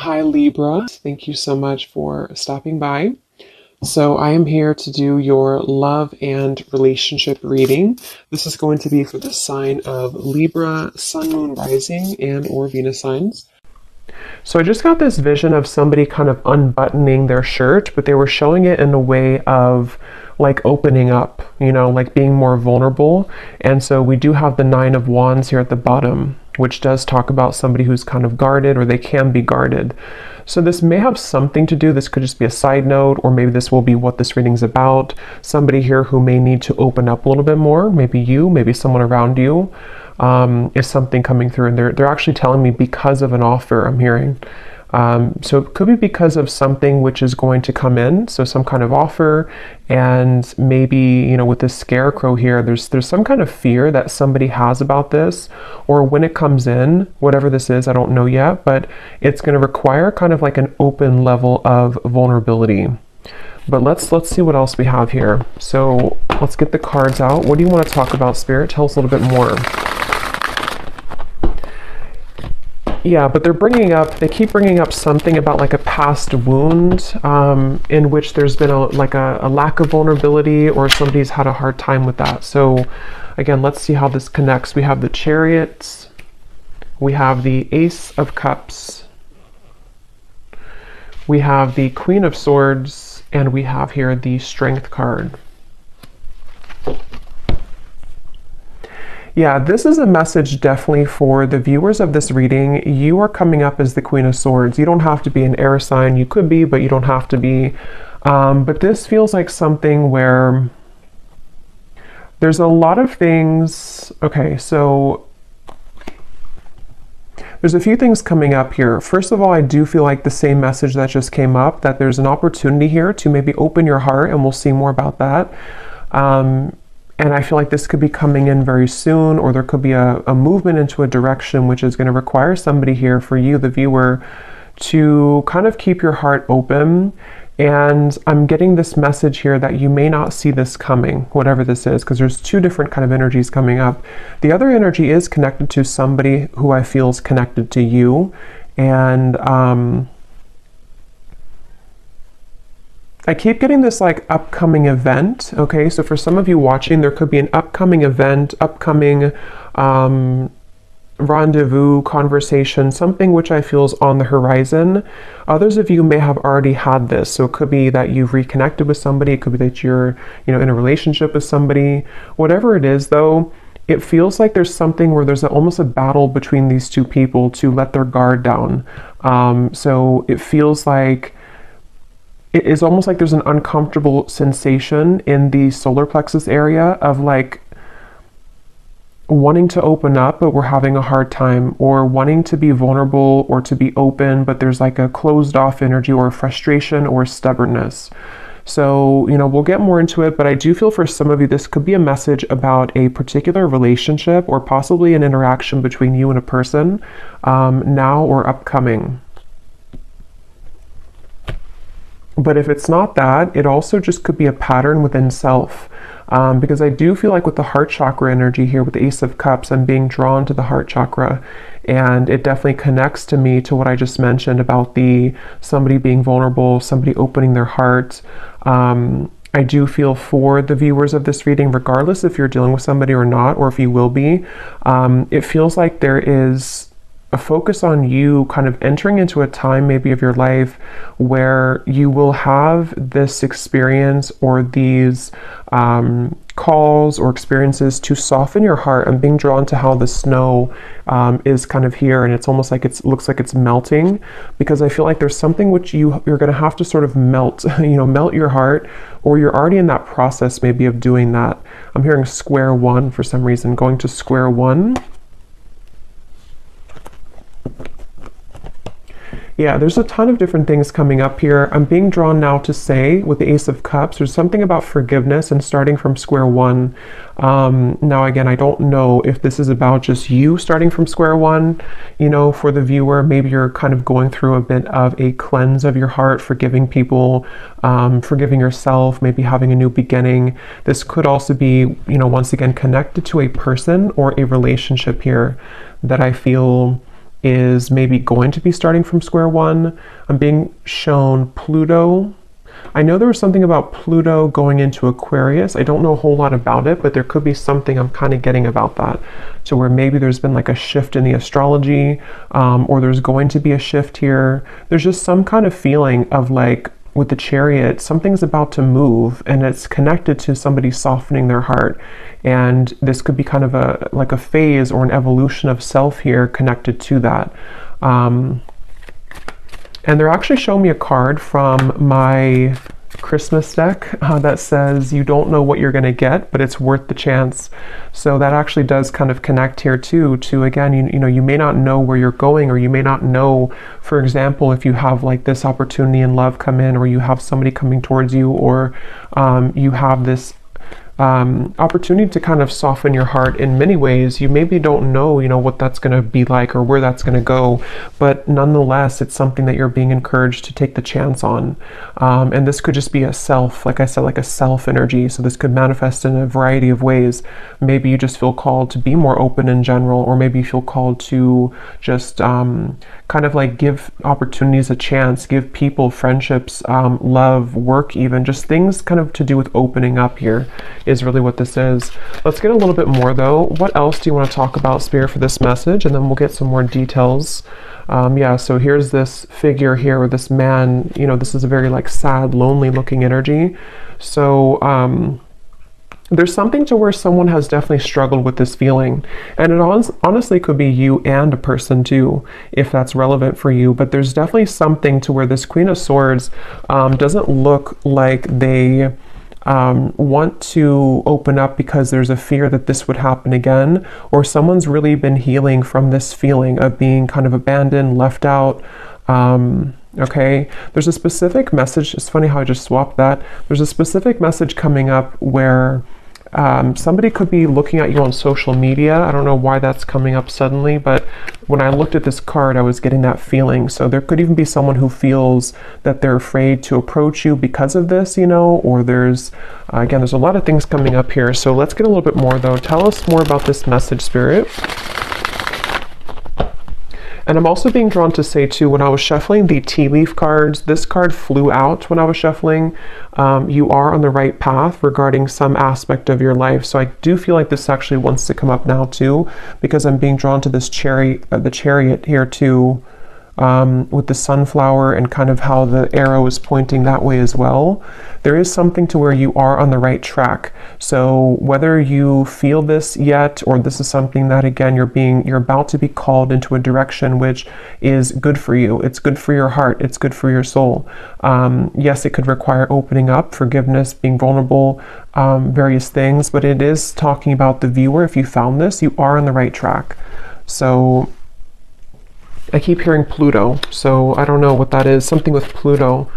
Hi Libra, thank you so much for stopping by. So I am here to do your love and relationship reading. This is going to be for the sign of Libra, Sun, Moon, Rising, and or Venus signs. So I just got this vision of somebody kind of unbuttoning their shirt, but they were showing it in a way of like opening up, like being more vulnerable. And so we do have the Nine of Wands here at the bottom, which does talk about somebody who's kind of guarded, or they can be guarded. So this may have something to do, this could just be a side note, or maybe this will be what this reading's about. Somebody here who may need to open up a little bit more, maybe you, maybe someone around you, is something coming through. And they're actually telling me because of an offer I'm hearing. So it could be because of something which is going to come in, so some kind of offer, and maybe, with this scarecrow here, there's some kind of fear that somebody has about this, or when it comes in, whatever this is, I don't know yet, but it's going to require kind of like an open level of vulnerability. But let's see what else we have here. So let's get the cards out. What do you want to talk about, Spirit? Tell us a little bit more. Yeah, but they keep bringing up something about like a past wound in which there's been a lack of vulnerability, or somebody's had a hard time with that. So again, let's see how this connects. We have the Chariot, we have the Ace of Cups, we have the Queen of Swords, and we have here the Strength card. Yeah, this is a message definitely for the viewers of this reading. You are coming up as the Queen of Swords. You don't have to be an air sign. You could be, but you don't have to be. But this feels like something where there's a lot of things. Okay, so there's a few things coming up here. First of all, I do feel like the same message that just came up, that there's an opportunity here to maybe open your heart, and we'll see more about that. And I feel like this could be coming in very soon, or there could be a movement into a direction which is going to require somebody here, for you, the viewer, to kind of keep your heart open. And I'm getting this message here that you may not see this coming, whatever this is, because there's two different kind of energies coming up. The other energy is connected to somebody who I feel is connected to you. And I keep getting this like upcoming event. Okay, so for some of you watching, there could be an upcoming event, upcoming rendezvous, conversation, something which I feel is on the horizon. Others of you may have already had this. So it could be that you've reconnected with somebody. It could be that you're, in a relationship with somebody. Whatever it is though, it feels like there's something where there's almost a battle between these two people to let their guard down. So it feels like it is almost like there's an uncomfortable sensation in the solar plexus area of like wanting to open up, but we're having a hard time, or wanting to be vulnerable or to be open, but there's like a closed off energy, or frustration or stubbornness. So, we'll get more into it, but I do feel for some of you, this could be a message about a particular relationship, or possibly an interaction between you and a person, now or upcoming. But if it's not that, it also just could be a pattern within self. Because I do feel like with the heart chakra energy here, with the Ace of Cups, I'm being drawn to the heart chakra. And it definitely connects to me to what I just mentioned about somebody being vulnerable, somebody opening their heart. I do feel for the viewers of this reading, regardless if you're dealing with somebody or not, or if you will be, it feels like there is a focus on you kind of entering into a time maybe of your life where you will have this experience, or these calls or experiences to soften your heart. I'm being drawn to how the snow is kind of here, and it's almost like it looks like it's melting, because I feel like there's something which you're going to have to sort of melt, melt your heart, or you're already in that process maybe of doing that. I'm hearing square one for some reason, going to square one. Yeah, there's a ton of different things coming up here. I'm being drawn now to say, with the Ace of Cups, there's something about forgiveness and starting from square one. Now, again, I don't know if this is about just you starting from square one, for the viewer. Maybe you're kind of going through a bit of a cleanse of your heart, forgiving people, forgiving yourself, maybe having a new beginning. This could also be, once again, connected to a person or a relationship here that I feel is maybe going to be starting from square one. I'm being shown Pluto. I know there was something about Pluto going into Aquarius. I don't know a whole lot about it, but there could be something I'm kind of getting about that. So where maybe there's been like a shift in the astrology, or there's going to be a shift here. There's just some kind of feeling of like, with the Chariot, something's about to move, and it's connected to somebody softening their heart. And this could be kind of like a phase or an evolution of self here connected to that. And they're actually showing me a card from my Christmas deck that says you don't know what you're going to get, but it's worth the chance. So that actually does kind of connect here too, to again, you know, you may not know where you're going, or you may not know, for example, if you have like this opportunity in love come in, or you have somebody coming towards you, or you have this opportunity to kind of soften your heart in many ways. You maybe don't know, you know, what that's going to be like or where that's going to go, but nonetheless, it's something that you're being encouraged to take the chance on. And this could just be a self, like I said, like a self energy. So this could manifest in a variety of ways. Maybe you just feel called to be more open in general, or maybe you feel called to just kind of like give opportunities a chance, give people friendships, love, work, even just things kind of to do with opening up here is really what this is. Let's get a little bit more though. What else do you want to talk about, Spirit, for this message? And then we'll get some more details. Yeah, so here's this figure here with this man, you know, this is a very like sad, lonely looking energy. So, there's something to where someone has definitely struggled with this feeling, and it honestly could be you and a person too, if that's relevant for you. But there's definitely something to where this Queen of Swords doesn't look like they want to open up because there's a fear that this would happen again, or someone's really been healing from this feeling of being kind of abandoned, left out. Okay, there's a specific message. It's funny how I just swapped that. There's a specific message coming up where somebody could be looking at you on social media. I don't know why that's coming up suddenly, but when I looked at this card, I was getting that feeling. So there could even be someone who feels that they're afraid to approach you because of this, you know, or there's, again, there's a lot of things coming up here. So let's get a little bit more though. Tell us more about this message, Spirit. And I'm also being drawn to say too, when I was shuffling the tea leaf cards, this card flew out when I was shuffling. You are on the right path regarding some aspect of your life. So I do feel like this actually wants to come up now too, because I'm being drawn to this the chariot here too, with the sunflower and kind of how the arrow is pointing that way as well. There is something to where you are on the right track. So whether you feel this yet, or this is something that again you're about to be called into a direction which is good for you. It's good for your heart. It's good for your soul. Yes, it could require opening up, forgiveness, being vulnerable, various things, but it is talking about the viewer. If you found this, you are on the right track. So I keep hearing Pluto, so I don't know what that is. Something with Pluto,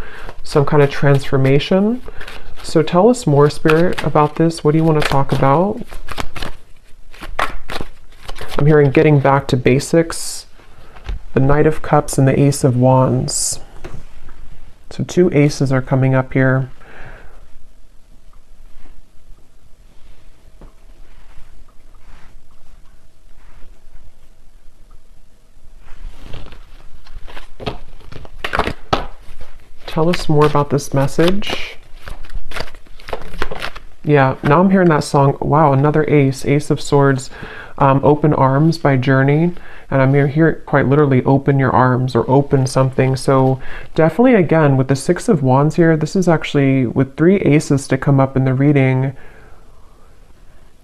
some kind of transformation. So tell us more, Spirit, about this. What do you want to talk about? I'm hearing getting back to basics, the Knight of Cups and the Ace of Wands. So two aces are coming up here. Tell us more about this message. Yeah, now I'm hearing that song. Wow, another ace, Ace of Swords, Open Arms by Journey. And I'm here quite literally, open your arms or open something. So definitely, again, with the Six of Wands here, this is actually with three aces to come up in the reading.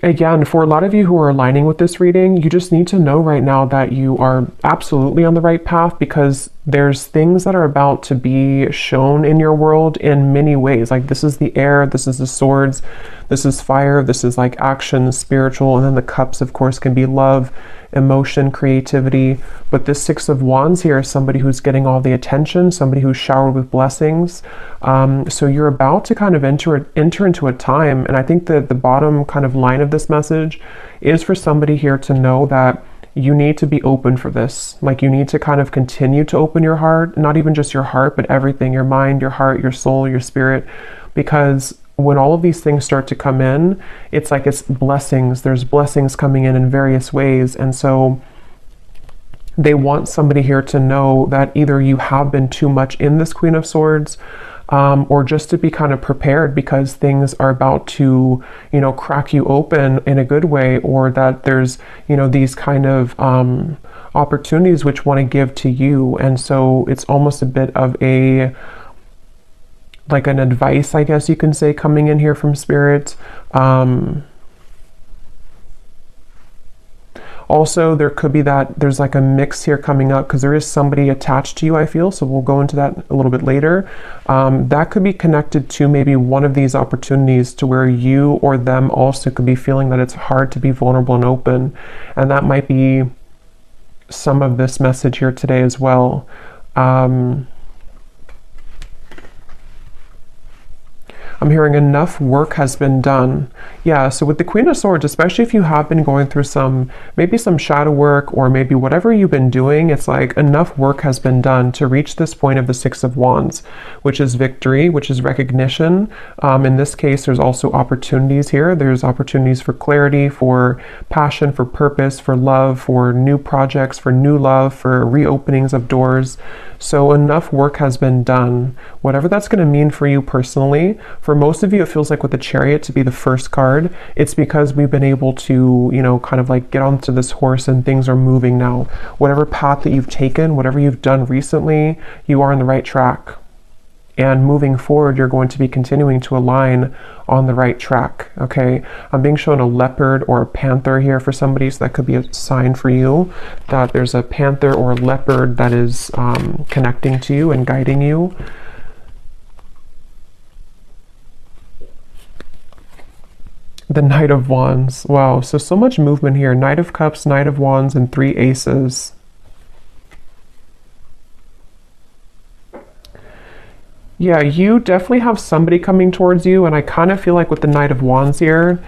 Again, for a lot of you who are aligning with this reading, you just need to know right now that you are absolutely on the right path, because there's things that are about to be shown in your world in many ways. Like this is the air, this is the swords, this is fire, this is like action, spiritual, and then the cups, of course, can be love, emotion, creativity. But this Six of Wands here is somebody who's getting all the attention, somebody who's showered with blessings. So you're about to kind of enter into a time, and I think that the bottom kind of line of this message is for somebody here to know that you need to be open for this. Like you need to kind of continue to open your heart, not even just your heart, but everything, your mind, your heart, your soul, your spirit, because when all of these things start to come in, it's like it's blessings. There's blessings coming in various ways. And so They want somebody here to know that either you have been too much in this Queen of Swords, or just to be kind of prepared because things are about to, you know, crack you open in a good way, or that there's, you know, these kind of opportunities which want to give to you. And so it's almost a bit of a, like an advice, I guess you can say, coming in here from Spirit. Also, there could be that there's like a mix here coming up because there is somebody attached to you, I feel. So we'll go into that a little bit later. That could be connected to maybe one of these opportunities to where you or them also could be feeling that it's hard to be vulnerable and open. And that might be some of this message here today as well. I'm hearing enough work has been done. Yeah, so with the Queen of Swords, especially if you have been going through maybe some shadow work, or maybe whatever you've been doing, it's like enough work has been done to reach this point of the Six of Wands, which is victory, which is recognition. In this case, there's also opportunities here. There's opportunities for clarity, for passion, for purpose, for love, for new projects, for new love, for reopenings of doors. So enough work has been done. Whatever that's going to mean for you personally. For most of you, it feels like with the Chariot to be the first card, it's because we've been able to, you know, kind of like get onto this horse and things are moving now. Whatever path that you've taken, whatever you've done recently, you are on the right track. And moving forward, you're going to be continuing to align on the right track, okay? I'm being shown a leopard or a panther here for somebody, so that could be a sign for you that there's a panther or a leopard that is connecting to you and guiding you. The Knight of Wands. Wow, so much movement here. Knight of Cups, Knight of Wands, and 3 aces. Yeah, you definitely have somebody coming towards you, and I kind of feel like with the Knight of Wands here,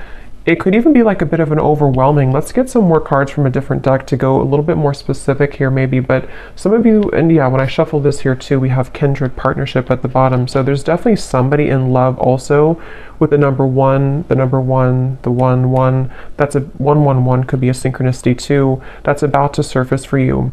it could even be like a bit of an overwhelming. Let's get some more cards from a different deck to go a little bit more specific here maybe, but some of you, and yeah, when I shuffle this here too, we have kindred partnership at the bottom. So there's definitely somebody in love also with the number 1, the 1-1. That's a 1-1-1 could be a synchronicity too. That's about to surface for you.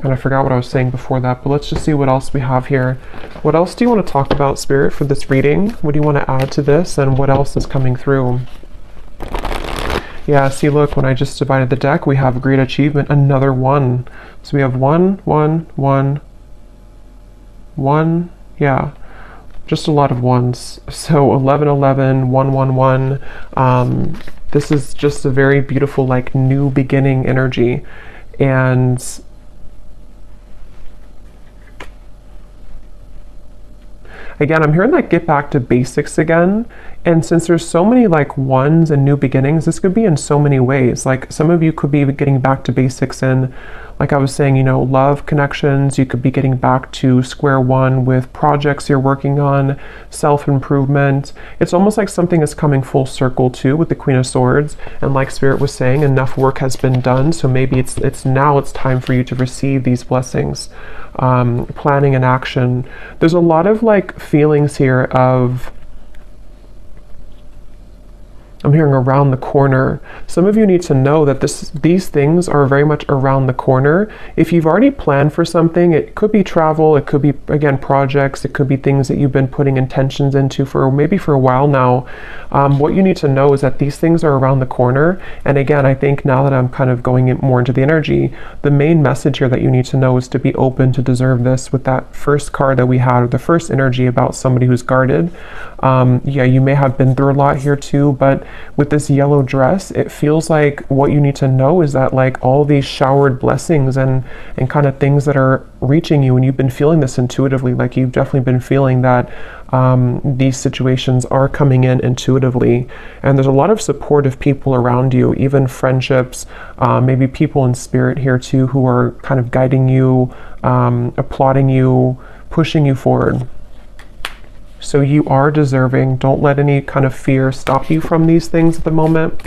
And I forgot what I was saying before that, but let's just see what else we have here. What else do you want to talk about, Spirit, for this reading? What do you want to add to this, and what else is coming through? Yeah, see, look, when I just divided the deck, we have great achievement, another 1. So we have 1, 1, 1, 1, yeah, just a lot of 1s. So 11, 11, 1, 1, 1. This is just a very beautiful, like, new beginning energy. And again, I'm hearing that get back to basics again. And since there's so many like 1s and new beginnings, this could be in so many ways. Like some of you could be getting back to basics in, like I was saying, you know, love connections. You could be getting back to square one with projects you're working on, self-improvement. It's almost like something is coming full circle too with the Queen of Swords. And like Spirit was saying, enough work has been done. So maybe it's now it's time for you to receive these blessings. Planning and action. There's a lot of like feelings here of, I'm hearing around the corner. Some of you need to know that these things are very much around the corner. If you've already planned for something, it could be travel, it could be, again, projects, it could be things that you've been putting intentions into for maybe for a while now. What you need to know is that these things are around the corner. And again, I think now that I'm kind of going more into the energy, the main message here that you need to know is to be open to deserve this with that first card that we had, or the first energy about somebody who's guarded. Yeah, you may have been through a lot here too, but with this yellow dress, it feels like what you need to know is that like all these showered blessings and kind of things that are reaching you, and you've been feeling this intuitively, like you've definitely been feeling that these situations are coming in intuitively, and there's a lot of supportive people around you, even friendships, maybe people in spirit here too who are kind of guiding you, applauding you, pushing you forward. So you are deserving. Don't let any kind of fear stop you from these things at the moment.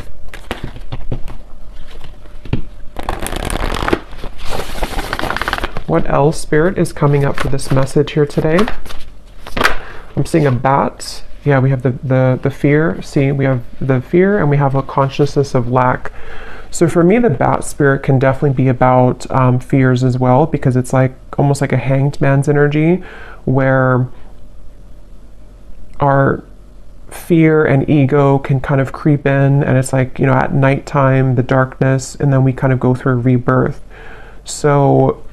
What else, Spirit, is coming up for this message here today? I'm seeing a bat Yeah, we have the fear. See, we have the fear and we have a consciousness of lack. So for me, the bat spirit can definitely be about fears as well, because it's like almost like a hanged man's energy, where our fear and ego can kind of creep in, and it's like, you know, at nighttime, the darkness, and then we kind of go through a rebirth. So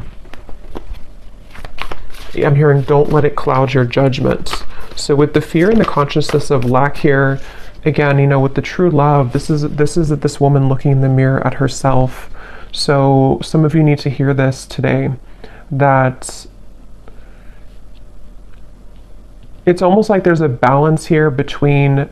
I'm hearing, don't let it cloud your judgment. So with the fear and the consciousness of lack here, again, you know, with the true love, this is this woman looking in the mirror at herself. So some of you need to hear this today, that it's almost like there's a balance here between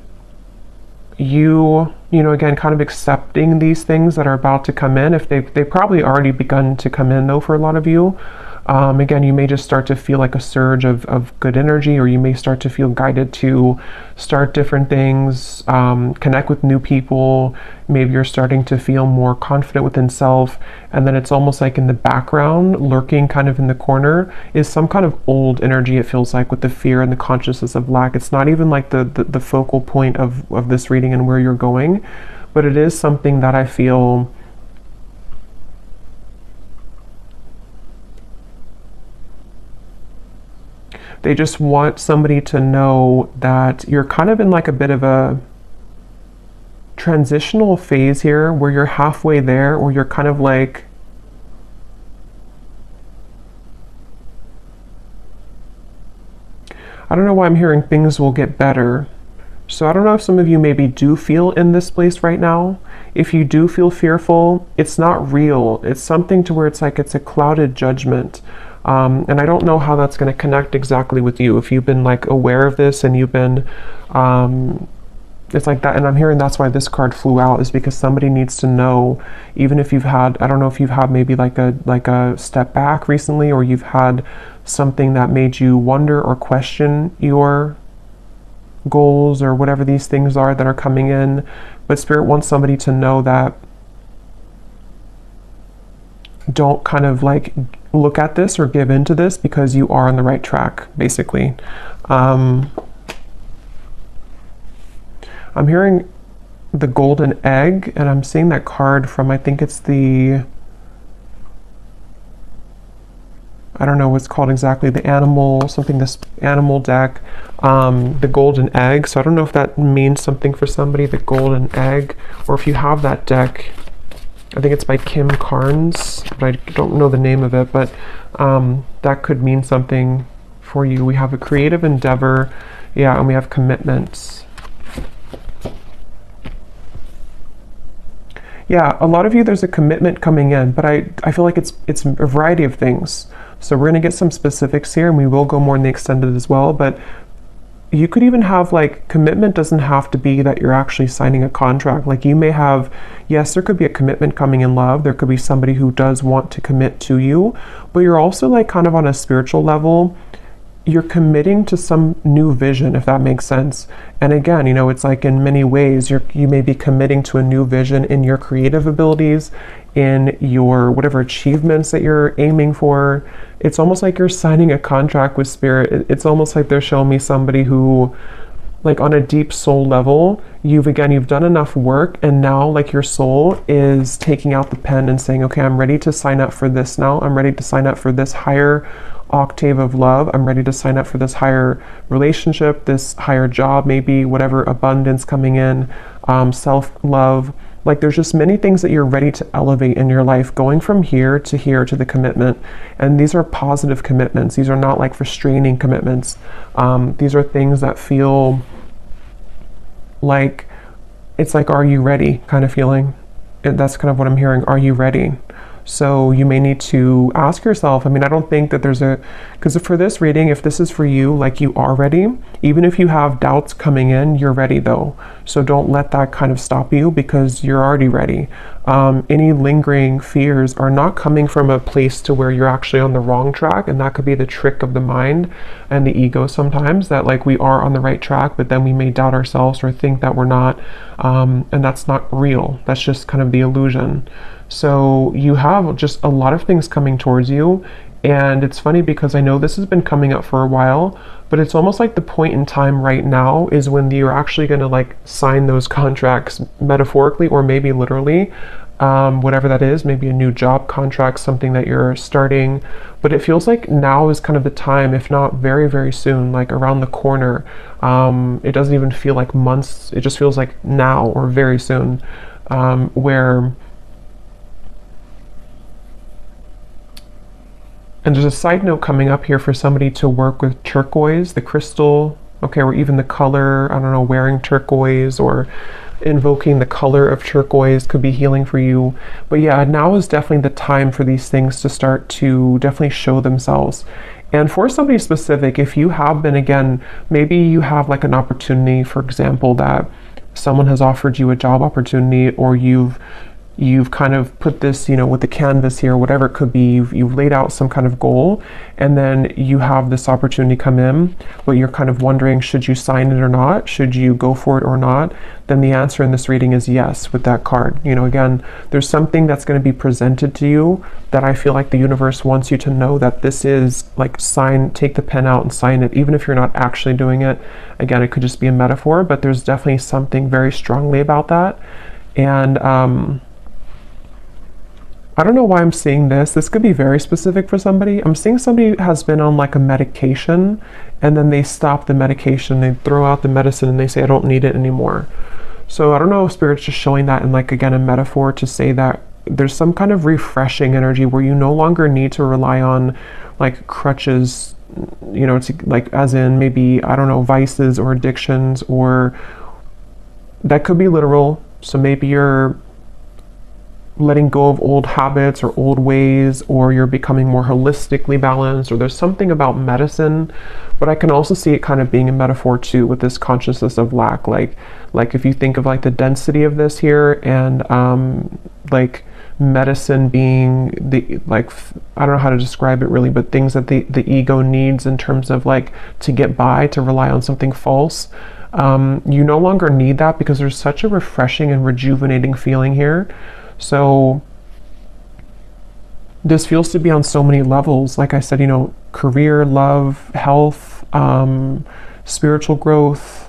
you know, again, kind of accepting these things that are about to come in. If they've probably already begun to come in though for a lot of you. Again, you may just start to feel like a surge of good energy, or you may start to feel guided to start different things, connect with new people. Maybe you're starting to feel more confident within self, and then it's almost like in the background, lurking kind of in the corner, is some kind of old energy, it feels like, with the fear and the consciousness of lack. It's not even like the focal point of this reading and where you're going, but it is something that I feel they just want somebody to know that you're kind of in like a bit of a transitional phase here, where you're halfway there, or you're kind of like, I don't know why I'm hearing things will get better. So I don't know if some of you maybe do feel in this place right now. If you do feel fearful, it's not real. It's something to where it's like it's a clouded judgment. And I don't know how that's going to connect exactly with you. If you've been like aware of this and you've been, it's like that. And I'm hearing that's why this card flew out, is because somebody needs to know, even if you've had, I don't know if you've had maybe like a step back recently, or you've had something that made you wonder or question your goals or whatever these things are that are coming in. But Spirit wants somebody to know that don't kind of like look at this or give into this, because you are on the right track, basically. I'm hearing the golden egg, and I'm seeing that card from, I think it's the, I don't know what's called exactly, the animal, something, this animal deck, the golden egg. So I don't know if that means something for somebody, the golden egg, or if you have that deck. I think it's by Kim Carnes, but I don't know the name of it, but that could mean something for you. We have a creative endeavor, yeah, and we have commitments. Yeah, a lot of you, there's a commitment coming in, but I feel like it's a variety of things. So we're gonna get some specifics here, and we will go more in the extended as well, but you could even have, like, commitment doesn't have to be that you're actually signing a contract. Like, you may have, yes, there could be a commitment coming in love. There could be somebody who does want to commit to you, but you're also like kind of on a spiritual level, you're committing to some new vision, if that makes sense. And again, you know, it's like in many ways, you may be committing to a new vision in your creative abilities, in your whatever achievements that you're aiming for. It's almost like you're signing a contract with Spirit. It's almost like they're showing me somebody who, like, on a deep soul level, you've done enough work, and now, like, your soul is taking out the pen and saying, okay, I'm ready to sign up for this now. I'm ready to sign up for this higher octave of love. I'm ready to sign up for this higher relationship, this higher job, maybe whatever abundance coming in, self-love. Like, there's just many things that you're ready to elevate in your life, going from here to the commitment. And these are positive commitments. These are not like restraining commitments. These are things that feel like, it's like, are you ready kind of feeling. And that's kind of what I'm hearing. Are you ready? So you may need to ask yourself, I mean, I don't think that there's because for this reading, if this is for you, like, you are ready. Even if you have doubts coming in, you're ready though. So don't let that kind of stop you, because you're already ready. Any lingering fears are not coming from a place to where you're actually on the wrong track. And that could be the trick of the mind and the ego sometimes, that like we are on the right track, but then we may doubt ourselves or think that we're not. And that's not real. That's just kind of the illusion. So you have just a lot of things coming towards you, And it's funny because I know this has been coming up for a while, but it's almost like the point in time right now is when you're actually going to like sign those contracts, metaphorically or maybe literally, whatever that is, maybe a new job contract, something that you're starting. But it feels like now is kind of the time, if not very, very soon, like around the corner. It doesn't even feel like months. It just feels like now or very soon, where... And there's a side note coming up here for somebody to work with turquoise, the crystal, okay, or even the color, I don't know, wearing turquoise or invoking the color of turquoise could be healing for you. But yeah, now is definitely the time for these things to start to definitely show themselves. And for somebody specific, if you have been, again, maybe you have like an opportunity, for example, that someone has offered you a job opportunity, or you've kind of put this, you know, with the canvas here, whatever it could be, you've laid out some kind of goal, and then you have this opportunity come in, but you're kind of wondering, should you sign it or not? Should you go for it or not? Then the answer in this reading is yes with that card. You know, again, there's something that's going to be presented to you that I feel like the universe wants you to know that this is like take the pen out and sign it, even if you're not actually doing it. Again, it could just be a metaphor, but there's definitely something very strongly about that. And, I don't know why I'm seeing this. This could be very specific for somebody. I'm seeing somebody has been on like a medication, and then they stop the medication, they throw out the medicine, and they say, I don't need it anymore. So I don't know if Spirit's just showing that in like, again, a metaphor to say that there's some kind of refreshing energy where you no longer need to rely on like crutches, you know, to, like as in maybe, I don't know, vices or addictions, or that could be literal. So maybe you're letting go of old habits or old ways, or you're becoming more holistically balanced, or there's something about medicine. But I can also see it kind of being a metaphor too with this consciousness of lack, like if you think of like the density of this here, and like medicine being the, like, I don't know how to describe it really, but things that the ego needs in terms of like to get by, to rely on something false. You no longer need that because there's such a refreshing and rejuvenating feeling here. So this feels to be on so many levels. Like I said, you know, career, love, health, spiritual growth.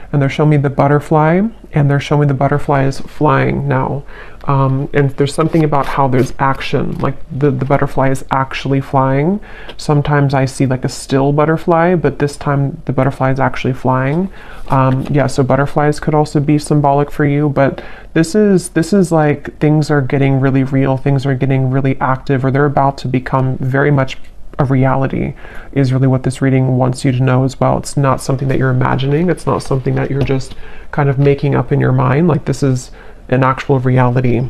And they're showing me the butterfly, and they're showing me the butterfly is flying now. And there's something about how there's action, like the butterfly is actually flying. Sometimes I see like a still butterfly, but this time the butterfly is actually flying. Yeah, so butterflies could also be symbolic for you, but this is like things are getting really real, things are getting really active, or they're about to become very much a reality, is really what this reading wants you to know as well. It's not something that you're imagining. It's not something that you're just kind of making up in your mind. Like, this is an actual reality.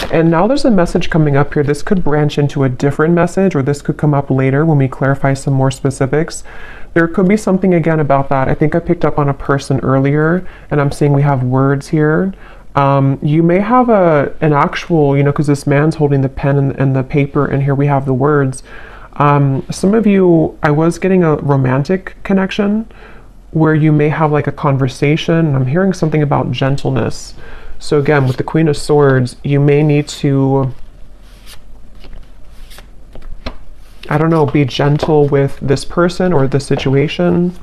And now there's a message coming up here. This could branch into a different message, or this could come up later when we clarify some more specifics. There could be something again about that. I think I picked up on a person earlier, and I'm seeing we have words here. You may have an actual, you know, because this man's holding the pen and the paper, and here we have the words. Some of you, I was getting a romantic connection where you may have like a conversation. I'm hearing something about gentleness. So again, with the Queen of Swords, you may need to, I don't know, be gentle with this person or the situation.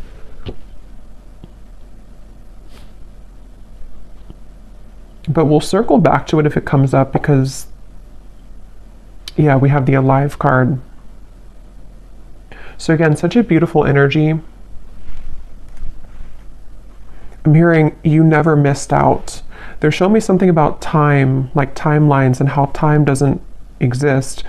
But we'll circle back to it if it comes up, because, yeah, we have the Alive card. So again, such a beautiful energy. I'm hearing you never missed out. They're showing me something about time, like timelines, and how time doesn't exist.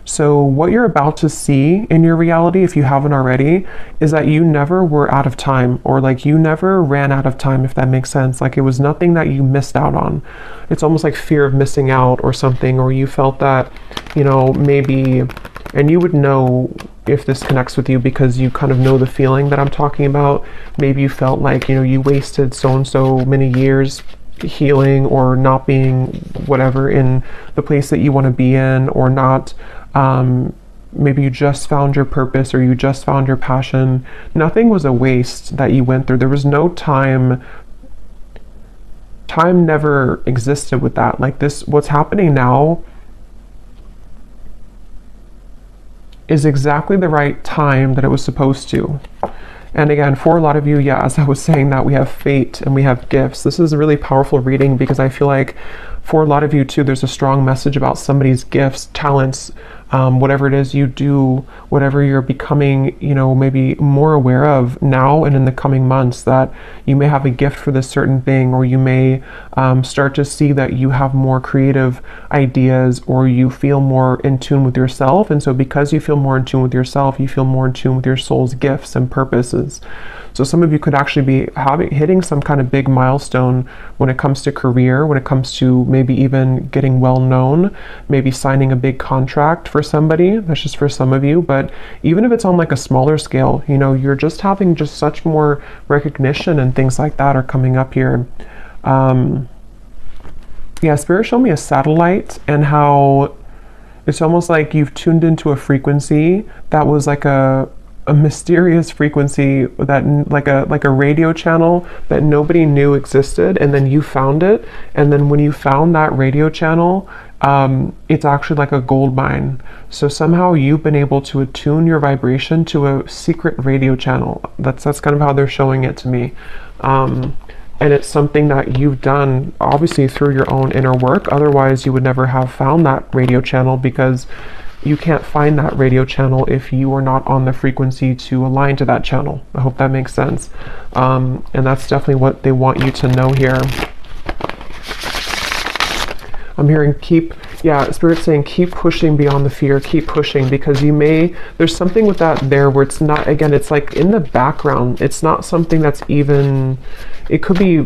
So what you're about to see in your reality, if you haven't already, is that you never were out of time, or like you never ran out of time, if that makes sense. Like, it was nothing that you missed out on. It's almost like fear of missing out or something, or you felt that, you know, maybe, and you would know if this connects with you because you kind of know the feeling that I'm talking about. Maybe you felt like, you know, you wasted so many years healing, or not being whatever in the place that you want to be in, or not maybe you just found your purpose or you just found your passion. Nothing was a waste that you went through. There was no time. Time never existed with that. Like this, what's happening now is exactly the right time that it was supposed to. And again, for a lot of you, yeah, as I was saying, that we have fate and we have gifts. This is a really powerful reading because I feel like for a lot of you too, there's a strong message about somebody's gifts, talents, whatever it is you do, whatever you're becoming, you know, maybe more aware of now and in the coming months, that you may have a gift for this certain thing, or you may start to see that you have more creative ideas, or you feel more in tune with yourself. And so because you feel more in tune with yourself, you feel more in tune with your soul's gifts and purposes. So some of you could actually be hitting some kind of big milestone when it comes to career, when it comes to maybe even getting well known, maybe signing a big contract for somebody. That's just for some of you. But even if it's on like a smaller scale, you know, you're just having just such more recognition and things like that are coming up here. Yeah, Spirit showed me a satellite and how it's almost like you've tuned into a frequency that was like a mysterious frequency, that like a radio channel that nobody knew existed, and then you found it. And then when you found that radio channel, it's actually like a gold mine. So somehow you've been able to attune your vibration to a secret radio channel. That's kind of how they're showing it to me. And it's something that you've done obviously through your own inner work. Otherwise you would never have found that radio channel, because you can't find that radio channel if you are not on the frequency to align to that channel. I hope that makes sense. And that's definitely what they want you to know here. I'm hearing Spirit's saying keep pushing beyond the fear, keep pushing, because there's something with that there where it's not, again, it's like in the background. It's not something that's even, it could be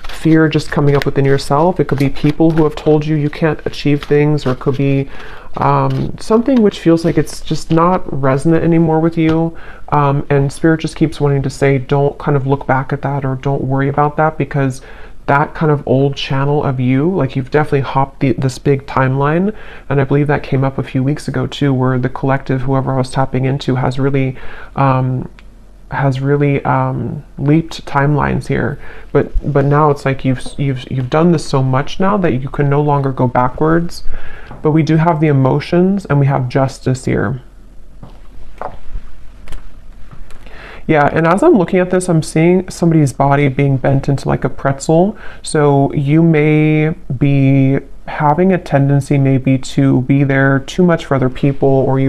fear just coming up within yourself. It could be people who have told you you can't achieve things, or it could be something which feels like it's just not resonant anymore with you. And Spirit just keeps wanting to say, don't kind of look back at that, or don't worry about that, because that kind of old channel of you, like you've definitely hopped this big timeline. And I believe that came up a few weeks ago too, where the collective, whoever I was tapping into, has really leaped timelines here. But now it's like you've done this so much now that you can no longer go backwards. But we do have the emotions and we have justice here. Yeah, and as I'm looking at this, I'm seeing somebody's body being bent into like a pretzel. So you may be having a tendency maybe to be there too much for other people, or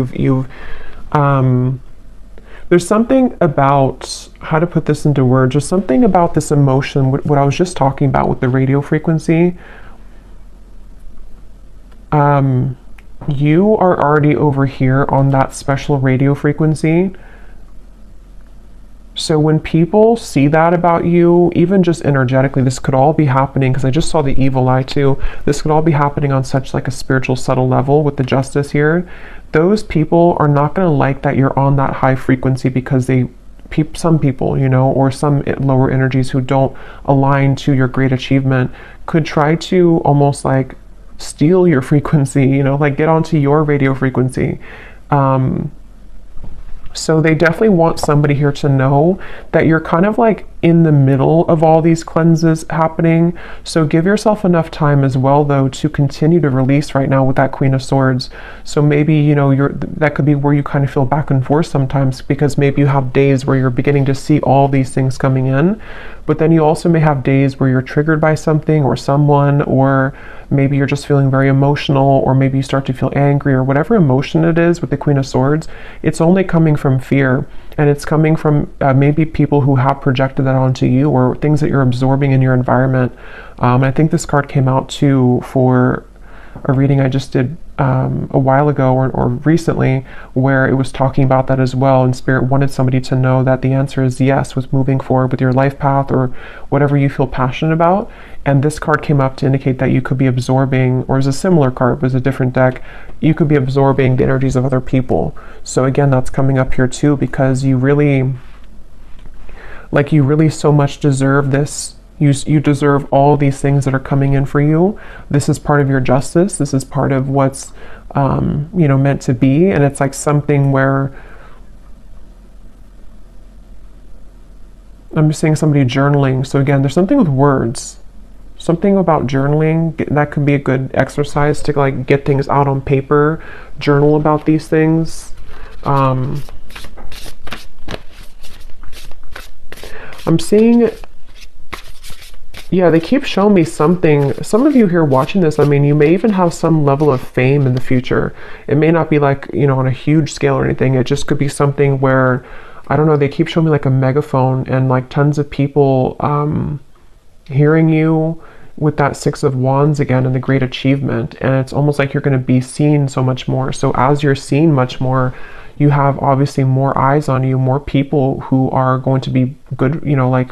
there's something about, how to put this into words, there's something about this emotion, what I was just talking about with the radio frequency. You are already over here on that special radio frequency. So when people see that about you, even just energetically, this could all be happening, because I just saw the evil eye too. This could all be happening on such like a spiritual subtle level with the justice here. Those people are not going to like that you're on that high frequency, because some people, you know, or some lower energies who don't align to your great achievement could try to almost like steal your frequency, you know, like get onto your radio frequency. So they definitely want somebody here to know that you're kind of like in the middle of all these cleanses happening. So give yourself enough time as well, though, to continue to release right now with that Queen of Swords. So maybe, you know, that could be where you kind of feel back and forth sometimes, because maybe you have days where you're beginning to see all these things coming in, but then you also may have days where you're triggered by something or someone, or maybe you're just feeling very emotional, or maybe you start to feel angry, or whatever emotion it is with the Queen of Swords. It's only coming from fear, and it's coming from maybe people who have projected that onto you, or things that you're absorbing in your environment. I think this card came out too for a reading I just did a while ago or recently, where it was talking about that as well, and Spirit wanted somebody to know that the answer is yes with moving forward with your life path or whatever you feel passionate about. And this card came up to indicate that you could be absorbing, or is a similar card, it was a different deck, you could be absorbing the energies of other people. So again, that's coming up here too, because you really so much deserve this. You deserve all these things that are coming in for you. This is part of your justice. This is part of what's you know, meant to be. And it's like something where I'm just seeing somebody journaling. So again, there's something with words, something about journaling that could be a good exercise to like get things out on paper, journal about these things. I'm seeing, yeah, they keep showing me something. Some of you here watching this, I mean, you may even have some level of fame in the future. It may not be like, you know, on a huge scale or anything. It just could be something where, I don't know, they keep showing me like a megaphone and like tons of people hearing you with that Six of Wands again and the great achievement. And it's almost like you're going to be seen so much more. So as you're seen much more, you have obviously more eyes on you, more people who are going to be good, you know, like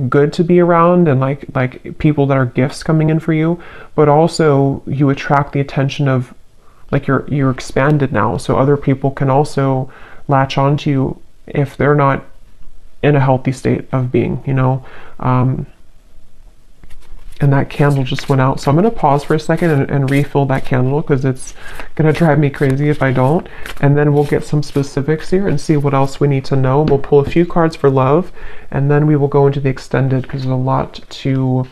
good to be around, and like people that are gifts coming in for you. But also you attract the attention of, like, you're expanded now, so other people can also latch onto you if they're not in a healthy state of being, you know. And that candle just went out, so I'm going to pause for a second and refill that candle, because it's going to drive me crazy if I don't. And then we'll get some specifics here and see what else we need to know. We'll pull a few cards for love, and then we will go into the extended, because there's a lot to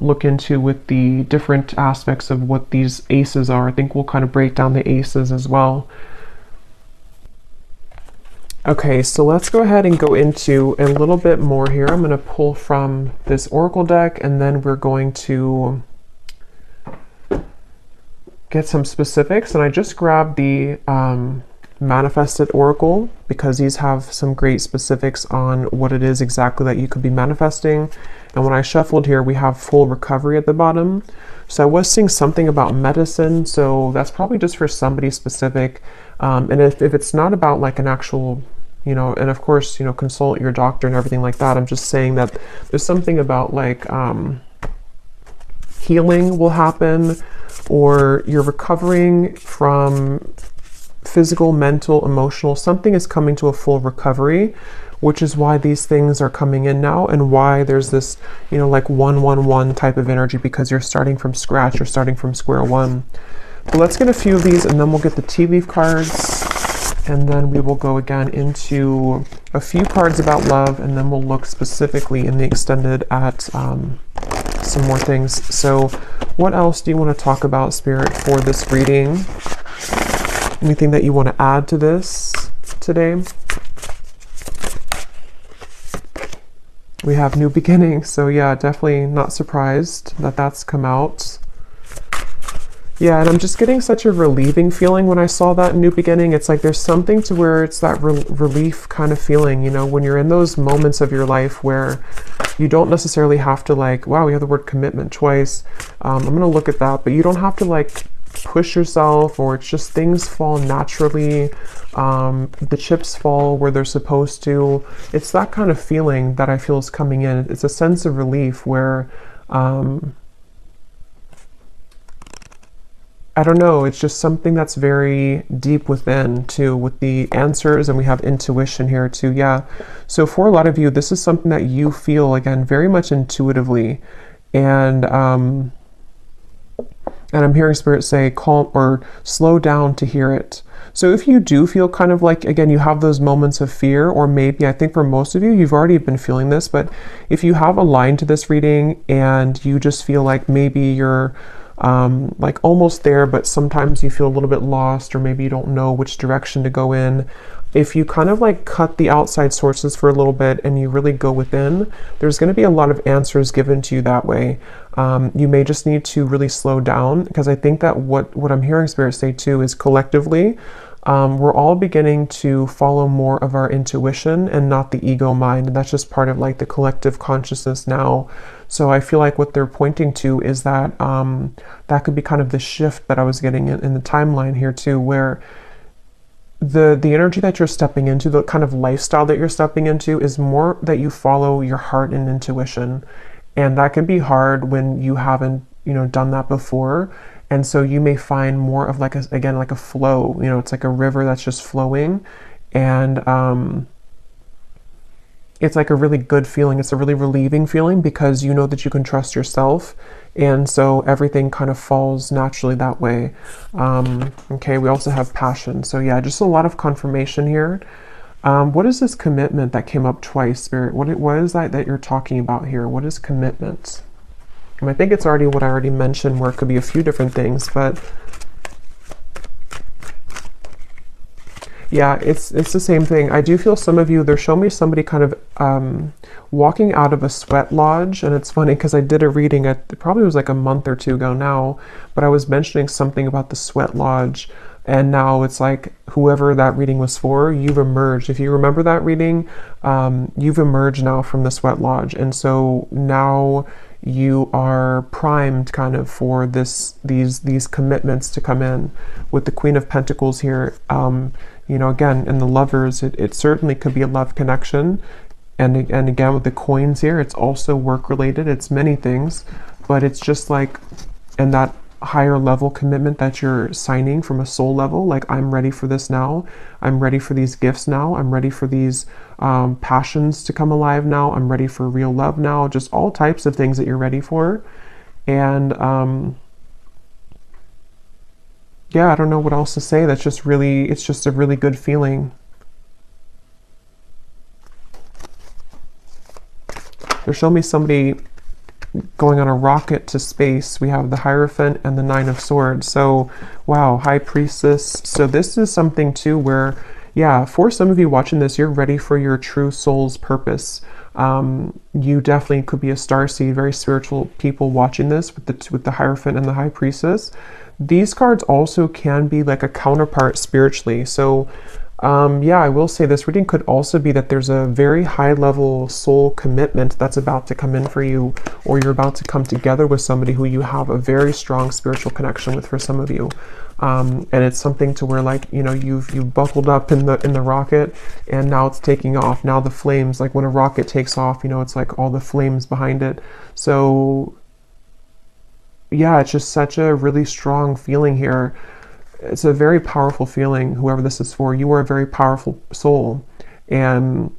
look into with the different aspects of what these aces are. I think we'll kind of break down the aces as well. Okay, so let's go ahead and go into a little bit more here. I'm going to pull from this oracle deck, and then we're going to get some specifics. And I just grabbed the manifested oracle, because these have some great specifics on what it is exactly that you could be manifesting. And when I shuffled here, we have full recovery at the bottom. So I was seeing something about medicine, so that's probably just for somebody specific. And if it's not about like an actual, you know, and of course, you know, consult your doctor and everything like that. I'm just saying that there's something about like healing will happen, or you're recovering from physical, mental, emotional, something is coming to a full recovery, which is why these things are coming in now, and why there's this, you know, like 111 type of energy, because you're starting from scratch, you're starting from square one. So let's get a few of these, and then we'll get the tea leaf cards, and then we will go again into a few cards about love, and then we'll look specifically in the extended at some more things. So what else do you want to talk about, Spirit, for this reading? Anything that you want to add to this today? We have new beginnings, so yeah, definitely not surprised that that's come out. Yeah, and I'm just getting such a relieving feeling when I saw that new beginning. It's like there's something to where it's that relief kind of feeling, you know, when you're in those moments of your life where you don't necessarily have to, like, wow, we have the word commitment twice. I'm going to look at that, but you don't have to like push yourself, or it's just things fall naturally. The chips fall where they're supposed to. It's that kind of feeling that I feel is coming in. It's a sense of relief where, I don't know, it's just something that's very deep within too, with the answers, and we have intuition here too. Yeah. So for a lot of you, this is something that you feel, again, very much intuitively. And I'm hearing Spirit say calm or slow down to hear it. So if you do feel kind of like, again, you have those moments of fear, or maybe, I think for most of you, you've already been feeling this, but if you have a line to this reading and you just feel like maybe you're like almost there, but sometimes you feel a little bit lost, or maybe you don't know which direction to go in. If you kind of like cut the outside sources for a little bit and you really go within, there's going to be a lot of answers given to you that way. You may just need to really slow down, because I think that what I'm hearing Spirit say too is collectively, we're all beginning to follow more of our intuition and not the ego mind. And that's just part of like the collective consciousness now. So I feel like what they're pointing to is that that could be kind of the shift that I was getting in the timeline here too, where the energy that you're stepping into, the kind of lifestyle that you're stepping into, is more that you follow your heart and intuition. And that can be hard when you haven't, you know, done that before. And so you may find more of like again, like a flow, you know, it's like a river that's just flowing. And it's like a really good feeling. It's a really relieving feeling because you know that you can trust yourself. And so everything kind of falls naturally that way. Okay, we also have passion. So yeah, just a lot of confirmation here. What is this commitment that came up twice, Spirit? What is that you're talking about here? What is commitment? And I think it's already what I already mentioned, where it could be a few different things, but yeah, it's the same thing. I do feel some of you, they're showing me somebody kind of walking out of a sweat lodge. And it's funny because I did a reading, it probably was like a month or two ago now, but I was mentioning something about the sweat lodge. And now it's like whoever that reading was for, you've emerged. If you remember that reading, you've emerged now from the sweat lodge. And so now you are primed kind of for these commitments to come in. With the Queen of Pentacles here, you know, again, in the lovers, it certainly could be a love connection. And again, with the coins here, it's also work related. It's many things, but it's just like, and that higher level commitment that you're signing from a soul level, like, I'm ready for this now. I'm ready for these gifts now. I'm ready for these passions to come alive now. I'm ready for real love now. Just all types of things that you're ready for. And yeah, I don't know what else to say. That's just really, it's just a really good feeling. They're showing me somebody going on a rocket to space. We have the Hierophant and the Nine of Swords. So, wow, High Priestess. So this is something too where, yeah, for some of you watching this, you're ready for your true soul's purpose. You definitely could be a starseed, very spiritual people watching this with the Hierophant and the High Priestess. These cards also can be like a counterpart spiritually. So yeah, I will say this reading could also be that there's a very high level soul commitment that's about to come in for you, or you're about to come together with somebody who you have a very strong spiritual connection with for some of you. And it's something to where, like, you know, you've buckled up in the rocket and now it's taking off. Now the flames, like when a rocket takes off, you know, it's like all the flames behind it. So yeah, it's just such a really strong feeling here. It's a very powerful feeling, whoever this is for. You are a very powerful soul. And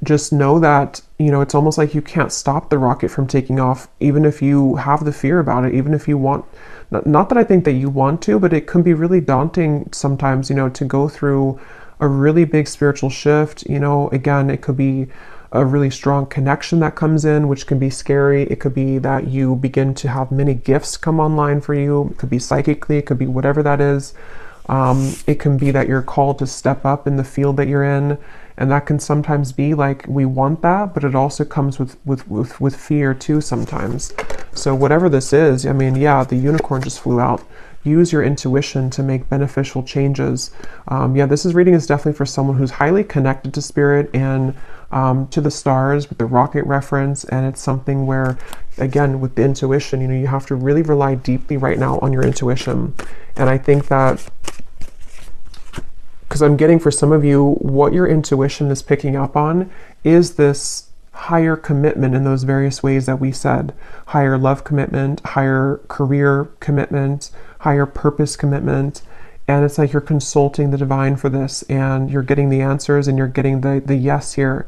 just know that, you know, it's almost like you can't stop the rocket from taking off, even if you have the fear about it, even if you want, not that I think that you want to, but it can be really daunting sometimes, you know, to go through a really big spiritual shift. You know, again, it could be a really strong connection that comes in, which can be scary. It could be that you begin to have many gifts come online for you. It could be psychically, it could be whatever that is. It can be that you're called to step up in the field that you're in. And that can sometimes be like, we want that, but it also comes with fear too sometimes. So whatever this is, I mean, yeah, the unicorn just flew out. Use your intuition to make beneficial changes. Yeah, this reading is definitely for someone who's highly connected to spirit and to the stars with the rocket reference. And it's something where, again, with the intuition, you know, you have to really rely deeply right now on your intuition. And I think that, because I'm getting for some of you, what your intuition is picking up on is this higher commitment in those various ways that we said. Higher love commitment, higher career commitment, higher purpose commitment. And it's like you're consulting the divine for this, and you're getting the answers, and you're getting the yes here.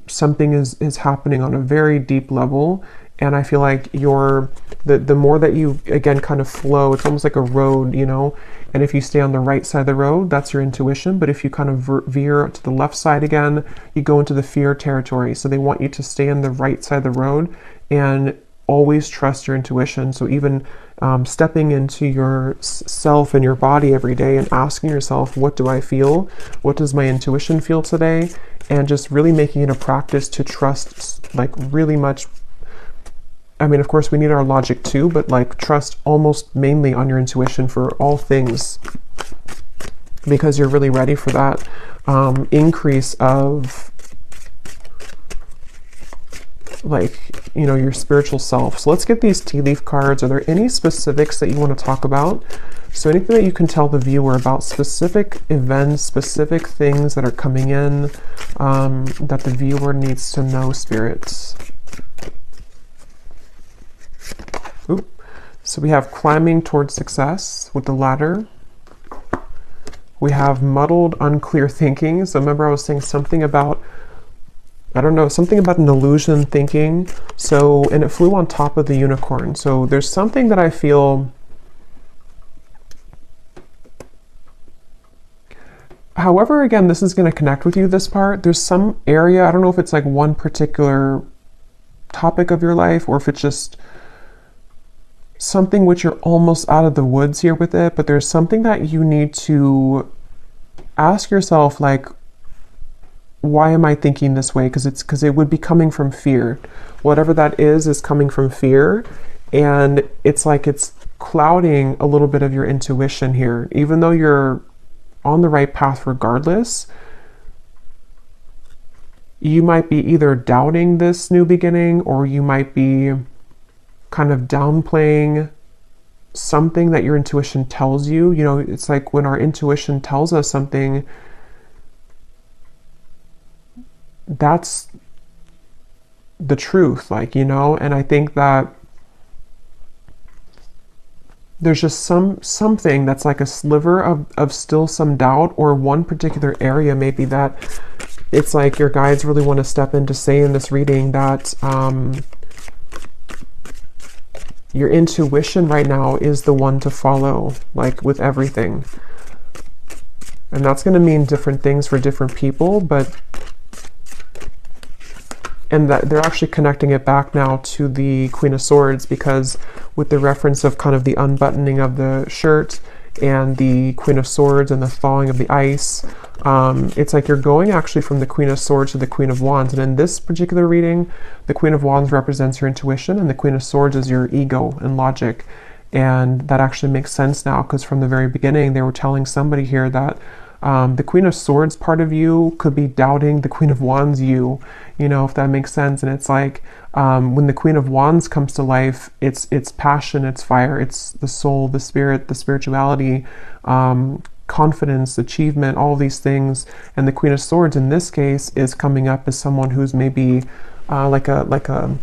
Something is happening on a very deep level. And I feel like the more that you, again, kind of flow, it's almost like a road, you know, and if you stay on the right side of the road, that's your intuition. But if you kind of veer to the left side again, you go into the fear territory. So they want you to stay on the right side of the road and always trust your intuition. So even stepping into your self and your body every day and asking yourself, what do I feel? What does my intuition feel today? And just really making it a practice to trust, like, really much. I mean, of course, we need our logic too, but like, trust almost mainly on your intuition for all things, because you're really ready for that increase of, like, you know, your spiritual self. So let's get these tea leaf cards. Are there any specifics that you want to talk about? So anything that you can tell the viewer about specific events, specific things that are coming in that the viewer needs to know, spirits. Oop. So we have climbing towards success with the ladder. We have muddled, unclear thinking. So remember I was saying something about, I don't know, something about an illusion thinking. So, and it flew on top of the unicorn. So there's something that I feel, however, again, this is going to connect with you, this part. There's some area, I don't know if it's like one particular topic of your life or if it's just something which you're almost out of the woods here with it, but there's something that you need to ask yourself, like, why am I thinking this way? Because it would be coming from fear. Whatever that is coming from fear. And it's like it's clouding a little bit of your intuition here. Even though you're on the right path regardless, you might be either doubting this new beginning, or you might be kind of downplaying something that your intuition tells you. You know, it's like when our intuition tells us something, that's the truth, like, you know. And I think that there's just something that's like a sliver of still some doubt, or one particular area maybe that it's like your guides really want to step in to say in this reading that your intuition right now is the one to follow, like with everything. And that's going to mean different things for different people, and that they're actually connecting it back now to the Queen of Swords, because with the reference of kind of the unbuttoning of the shirt and the Queen of Swords and the thawing of the ice, it's like you're going actually from the Queen of Swords to the Queen of Wands. And in this particular reading, the Queen of Wands represents your intuition and the Queen of Swords is your ego and logic. And that actually makes sense now, because from the very beginning they were telling somebody here that the Queen of Swords part of you could be doubting the Queen of Wands you know, if that makes sense. And it's like when the Queen of Wands comes to life, it's passion, it's fire, it's the soul, the spirit, the spirituality, confidence, achievement, all these things. And the Queen of Swords in this case is coming up as someone who's maybe like a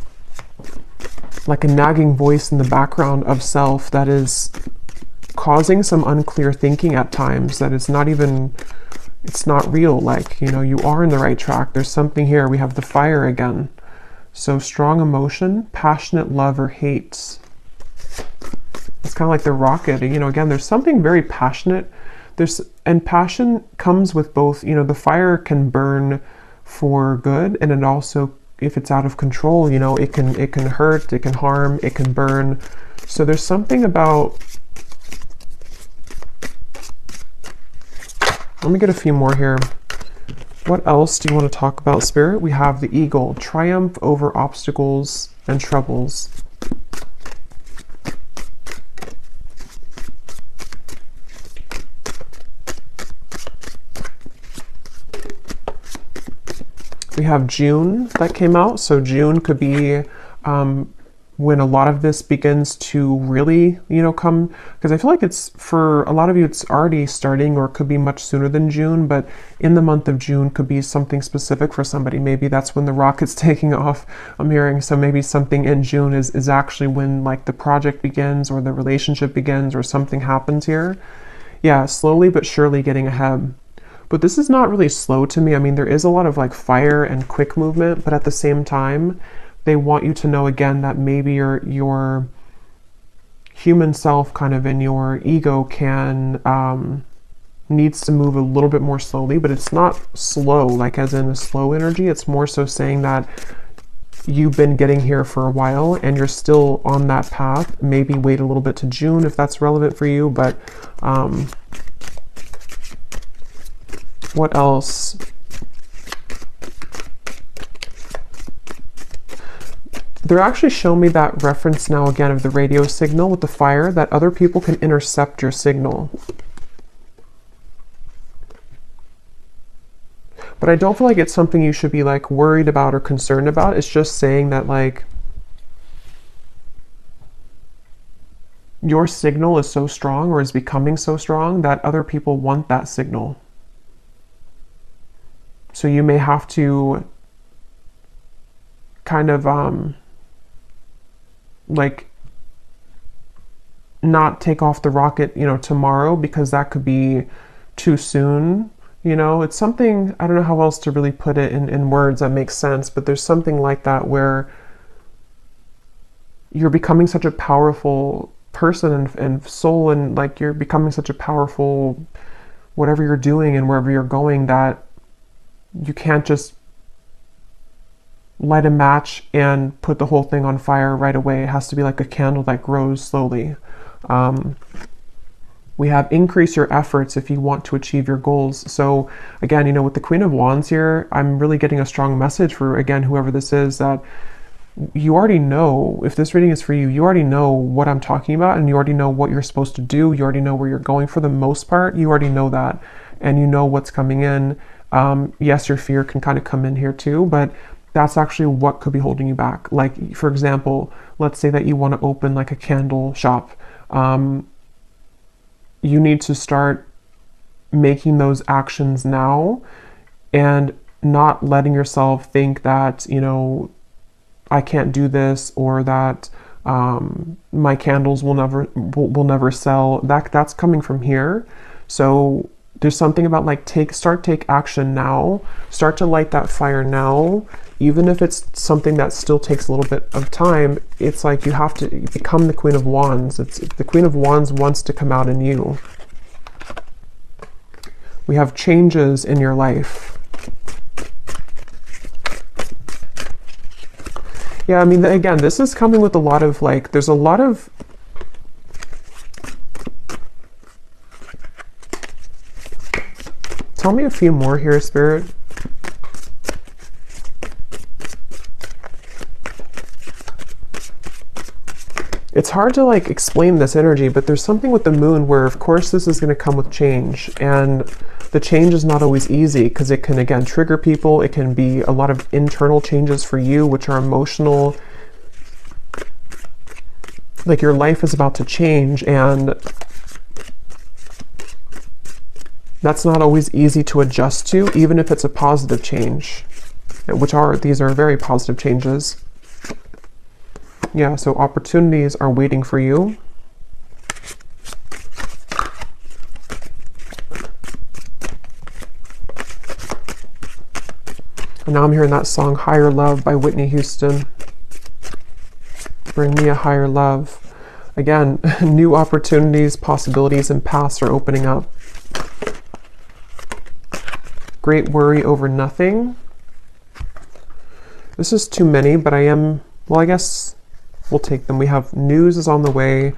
nagging voice in the background of self that is causing some unclear thinking at times, that it's not even, it's not real. Like, you know, you are in the right track. There's something here. We have the fire again. So strong emotion, passionate love or hate. It's kind of like the rocket, you know, again, there's something very passionate. And passion comes with both, you know, the fire can burn for good, and it also, if it's out of control, you know, it can hurt, it can harm, it can burn. So there's something about, let me get a few more here. What else do you want to talk about, Spirit? We have the eagle, triumph over obstacles and troubles. We have June that came out. So June could be when a lot of this begins to really, you know, come, because I feel like it's, for a lot of you, it's already starting, or it could be much sooner than June, but in the month of June could be something specific for somebody. Maybe that's when the rocket's taking off, I'm hearing. So maybe something in June is actually when like the project begins, or the relationship begins, or something happens here. Yeah, slowly but surely getting ahead. But this is not really slow to me. I mean, there is a lot of like fire and quick movement, but at the same time, they want you to know again that maybe your human self kind of in your ego can needs to move a little bit more slowly, but it's not slow, like as in a slow energy. It's more so saying that you've been getting here for a while and you're still on that path. Maybe wait a little bit to June if that's relevant for you, but what else? They're actually showing me that reference now again of the radio signal with the fire, that other people can intercept your signal. But I don't feel like it's something you should be like worried about or concerned about. It's just saying that like your signal is so strong, or is becoming so strong, that other people want that signal. So you may have to kind of like not take off the rocket, you know, tomorrow, because that could be too soon. You know, it's something, I don't know how else to really put it in words that makes sense, but there's something like that where you're becoming such a powerful person and soul, and like you're becoming such a powerful whatever you're doing and wherever you're going, that you can't just light a match and put the whole thing on fire right away. It has to be like a candle that grows slowly. We have increase your efforts if you want to achieve your goals. So again, you know, with the Queen of Wands here, I'm really getting a strong message for, again, whoever this is, that you already know, if this reading is for you, you already know what I'm talking about, and you already know what you're supposed to do. You already know where you're going for the most part. You already know that, and you know what's coming in. Yes, your fear can kind of come in here too, but that's actually what could be holding you back. Like, for example, let's say that you want to open like a candle shop. You need to start making those actions now and not letting yourself think that, you know, I can't do this, or that my candles will never sell. That's coming from here. So there's something about like take action now. Start to light that fire now, even if it's something that still takes a little bit of time. It's like you have to become the Queen of Wands. It's the Queen of Wands wants to come out in you. We have changes in your life. Yeah, I mean, again, this is coming with a lot of like, there's a lot of tell me a few more here, Spirit. It's hard to like explain this energy, but there's something with the moon where, of course, this is going to come with change, and the change is not always easy because it can, again, trigger people. It can be a lot of internal changes for you, which are emotional. Like your life is about to change, and that's not always easy to adjust to, even if it's a positive change, these are very positive changes. Yeah, so opportunities are waiting for you. And now I'm hearing that song, Higher Love by Whitney Houston. Bring me a higher love. Again, new opportunities, possibilities, and paths are opening up. Great worry over nothing. This is too many, but well, I guess we'll take them. We have news is on the way,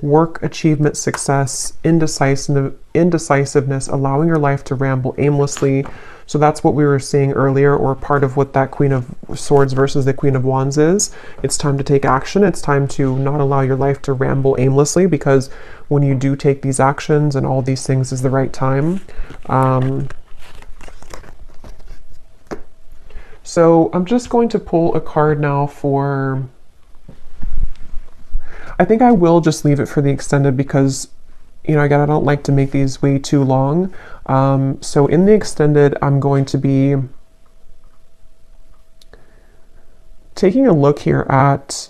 work, achievement, success, indecisiveness, allowing your life to ramble aimlessly. So that's what we were seeing earlier, or part of what that Queen of Swords versus the Queen of Wands is. It's time to take action. It's time to not allow your life to ramble aimlessly, because when you do take these actions and all these things is the right time. So I'm just going to pull a card now for, I think I will just leave it for the extended because, you know, again, I don't like to make these way too long. So in the extended, I'm going to be taking a look here at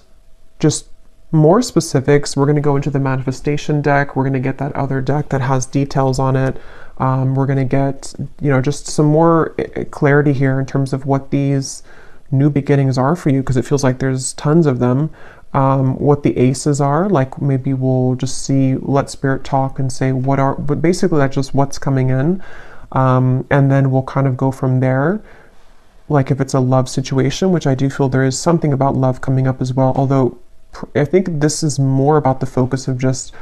just more specifics. We're going to go into the manifestation deck. We're going to get that other deck that has details on it. We're going to get, you know, just some more clarity here in terms of what these new beginnings are for you, because it feels like there's tons of them. What the aces are, like maybe we'll just see, let Spirit talk and say but basically that's just what's coming in. And then we'll kind of go from there. Like if it's a love situation, which I do feel there is something about love coming up as well. Although I think this is more about the focus of just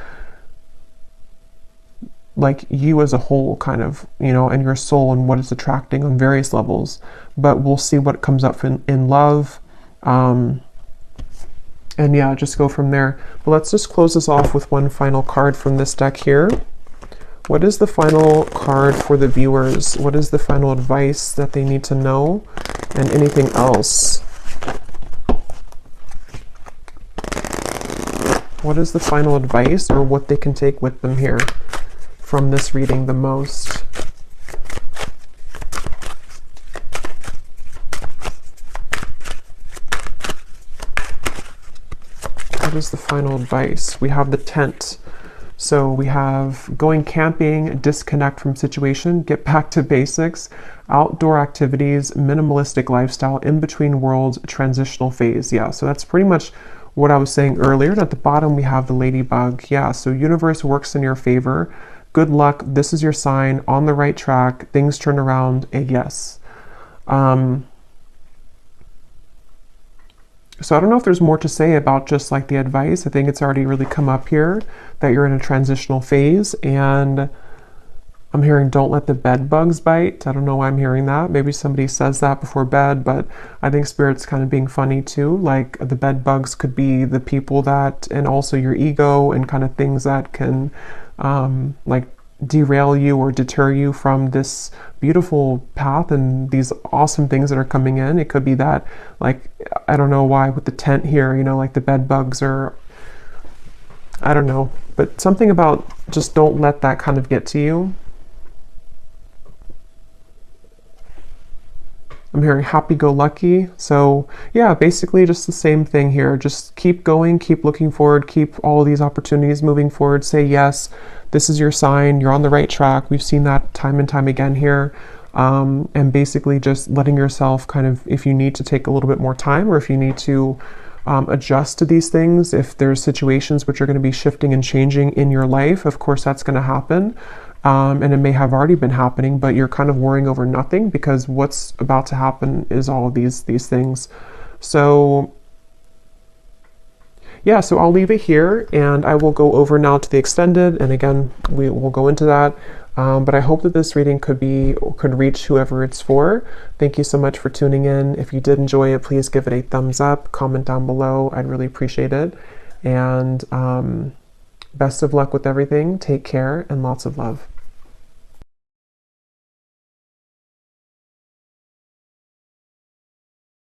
like you as a whole, kind of, you know, and your soul and what it's attracting on various levels. But we'll see what comes up in love. And yeah, just go from there. But let's just close this off with one final card from this deck here. What is the final card for the viewers? What is the final advice that they need to know? And anything else? What is the final advice, or what they can take with them here from this reading the most? What is the final advice? We have the tent. So we have going camping, disconnect from situation, get back to basics, outdoor activities, minimalistic lifestyle, in between worlds, transitional phase. Yeah, so that's pretty much what I was saying earlier. And at the bottom, we have the ladybug. Yeah, so universe works in your favor. Good luck. This is your sign, on the right track. Things turn around. A yes. So I don't know if there's more to say about just like the advice. I think it's already really come up here that you're in a transitional phase, and I'm hearing don't let the bed bugs bite. I don't know why I'm hearing that. Maybe somebody says that before bed, but I think Spirit's kind of being funny too. Like the bed bugs could be the people that, and also your ego and kind of things that can like derail you or deter you from this beautiful path and these awesome things that are coming in. It could be that, like, I don't know why with the tent here, you know, like the bed bugs, or I don't know, but something about just don't let that kind of get to you. I'm hearing happy-go-lucky. So yeah, basically just the same thing here. Just keep going, keep looking forward, keep all these opportunities moving forward. Say yes, this is your sign. You're on the right track. We've seen that time and time again here. And basically just letting yourself kind of, if you need to take a little bit more time, or if you need to adjust to these things, if there's situations which are going to be shifting and changing in your life, of course that's going to happen. And it may have already been happening, but you're kind of worrying over nothing, because what's about to happen is all of these things. So yeah, so I'll leave it here, and I will go over now to the extended, and again, we will go into that. But I hope that this reading could reach whoever it's for. Thank you so much for tuning in. If you did enjoy it, please give it a thumbs up, comment down below. I'd really appreciate it. And best of luck with everything. Take care and lots of love.